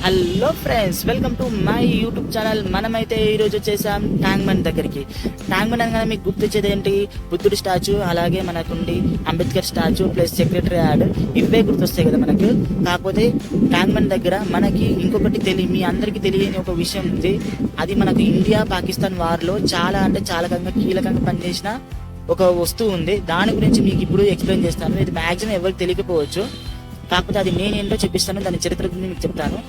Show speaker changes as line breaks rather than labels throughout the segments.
Hello friends, welcome to my YouTube channel. మనమైతే ఈరోజు వచ్చేసాం ట్యాంక్ బండ్ దగ్గరికి. ట్యాంక్ బండ్ అనగానే మీకు గుర్తొచ్చేది ఏంటి? బుద్ధుడి స్టాచ్యూ, అలాగే మనకుండి Ambedkar statue plus secretariat, ఇవే గుర్తొస్తాయి కదా మనకు. కాకపోతే ట్యాంక్ బండ్ దగ్గర మనకి ఇంకొకటి మీ అందరికీ తెలియని ఒక విషయం ఉంది. అది మనకు ఇండియా పాకిస్తాన్ వార్లో చాలా కీలకంగా పనిచేసిన ఒక వస్తువు ఉంది. దాని గురించి మీకు ఇప్పుడు ఎక్స్ప్లెయిన్ చేస్తాను. ఇది మ్యాక్సిమం ఎవరికి తెలియకపోవచ్చు, కాకపోతే అది నేనేంటో చెప్పిస్తాను. దాని చరిత్ర గురించి మీకు చెప్తాను.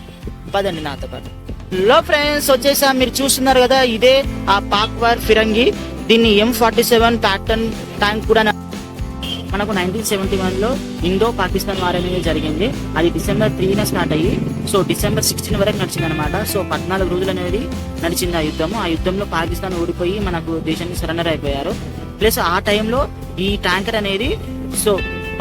పదండి నాతో పాటు. హలో ఫ్రెండ్స్, వచ్చేసా మీరు చూస్తున్నారు కదా, ఇదే ఆ పాక్వార్ ఫిరంగి. దీన్ని M47 ప్యాటర్న్ ట్యాంక్ కూడా మనకు 1971లో ఇండో పాకిస్తాన్ వార్ అనేది జరిగింది. అది December 3న స్టార్ట్ అయ్యి December 16 వరకు నడిచింది అనమాట. 14 రోజులు అనేది నడిచింది ఆ యుద్ధము. ఆ యుద్ధంలో పాకిస్తాన్ ఓడిపోయి మనకు దేశానికి సరెండర్ అయిపోయారు. ప్లస్ ఆ టైంలో ఈ ట్యాంకర్ అనేది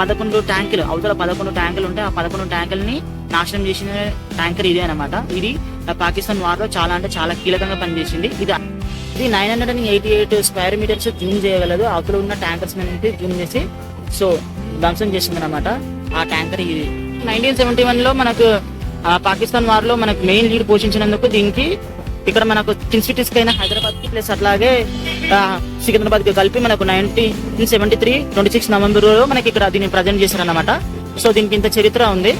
11 ట్యాంకులు, అవతల 11 ట్యాంకులు ఉంటే ఆ 11 ట్యాంకులని నాశనం చేసిన ట్యాంకర్ ఇదే అనమాట. ఇది పాకిస్తాన్ వార్ లో చాలా కీలకంగా పనిచేసింది. ఇది 988 స్క్వేర్ మీటర్స్ జూమ్ చేయగలదు. అవతల ఉన్న ట్యాంకర్స్ అనేది జూమ్ చేసి ధ్వంసం చేసింది అనమాట ఆ ట్యాంకర్. ఇది 1971లో మనకు పాకిస్తాన్ వార్ లో మనకు మెయిన్ లీడ్ పోషించినందుకు దీనికి ఇక్కడ మనకు ట్విన్ సిటీస్ అయిన హైదరాబాద్ కి ప్లస్ అట్లాగే సికింద్రాబాద్ కి కలిపి మనకు 1973 26 నవంబర్ మనకి ఇక్కడ దీన్ని ప్రజెంట్ చేశారన్నమాట. దీనికి ఇంత చరిత్ర ఉంది.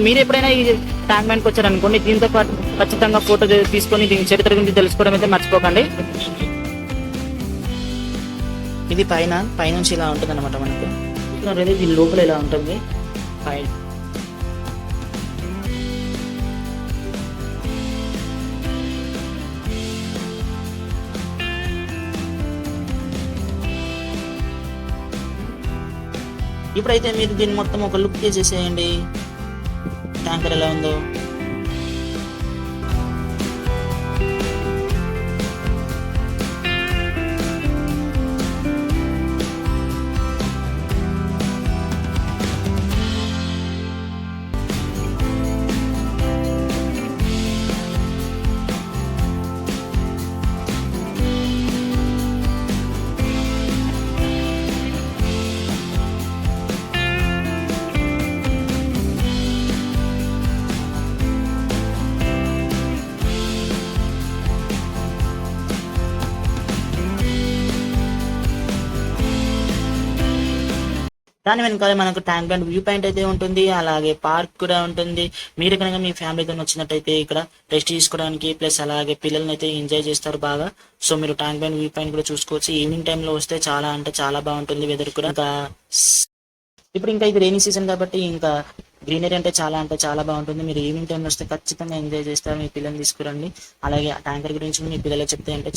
మీరు ఎప్పుడైనా ఈ ట్యాంక్ బండ్కి వచ్చారనుకోండి, దీంతో పాటు ఖచ్చితంగా ఫోటో తీసుకొని దీని చరిత్ర గురించి తెలుసుకోవడం అయితే మర్చిపోకండి. ఇది పైనుంచి ఇలా ఉంటుంది అనమాట. మనకు దీని లోపల ఇలా ఉంటుంది. ఇప్పుడైతే మీరు దీన్ని మొత్తం ఒక లుక్ చేసేసేయండి, ట్యాంకర్ ఎలా ఉందో. దాని వెనకాల మనకు ట్యాంక్ బండ్ వ్యూ పాయింట్ అయితే ఉంటుంది, అలాగే పార్క్ కూడా ఉంటుంది. మీరు కనుక మీ ఫ్యామిలీతో వచ్చినట్టయితే ఇక్కడ రెస్ట్ తీసుకోవడానికి ప్లస్ అలాగే పిల్లల్ని అయితే ఎంజాయ్ చేస్తారు బాగా. మీరు ట్యాంక్ బండ్ వ్యూ పాయింట్ కూడా చూసుకోవచ్చు. ఈవినింగ్ టైంలో వస్తే చాలా బాగుంటుంది. వెదర్ కూడా ఇప్పుడు ఇది రైనీ సీజన్ కాబట్టి ఇంకా గ్రీనరీ అంటే చాలా బాగుంటుంది. మీరు ఈవినింగ్ టైంలో వస్తే ఖచ్చితంగా ఎంజాయ్ చేస్తారు. మీ పిల్లల్ని తీసుకురండి. అలాగే ఆ ట్యాంకర్ గురించి మీ పిల్లలు చెప్తే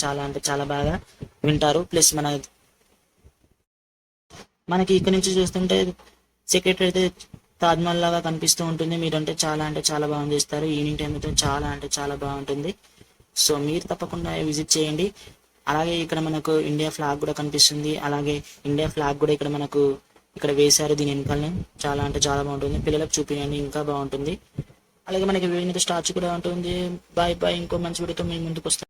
చాలా బాగా వింటారు. ప్లస్ మనకి ఇక్కడ నుంచి చూస్తుంటే సెక్రటరీ అయితే తాజ్మహల్ లాగా కనిపిస్తూ ఉంటుంది. మీరంటే చాలా బాగా చేస్తారు. ఈవినింగ్ టైం అయితే చాలా బాగుంటుంది. మీరు తప్పకుండా విజిట్ చేయండి. అలాగే ఇక్కడ మనకు ఇండియా ఫ్లాగ్ కూడా కనిపిస్తుంది. అలాగే ఇండియా ఫ్లాగ్ కూడా ఇక్కడ వేశారు దీని వెనకాలనే. చాలా బాగుంటుంది. పిల్లలకు చూపించండి, ఇంకా బాగుంటుంది. అలాగే మనకి వివిధ స్టాచ్యూ కూడా ఉంటుంది. బాయ్. ఇంకో మంచి వీడియోతో మేము ముందుకు వస్తాం.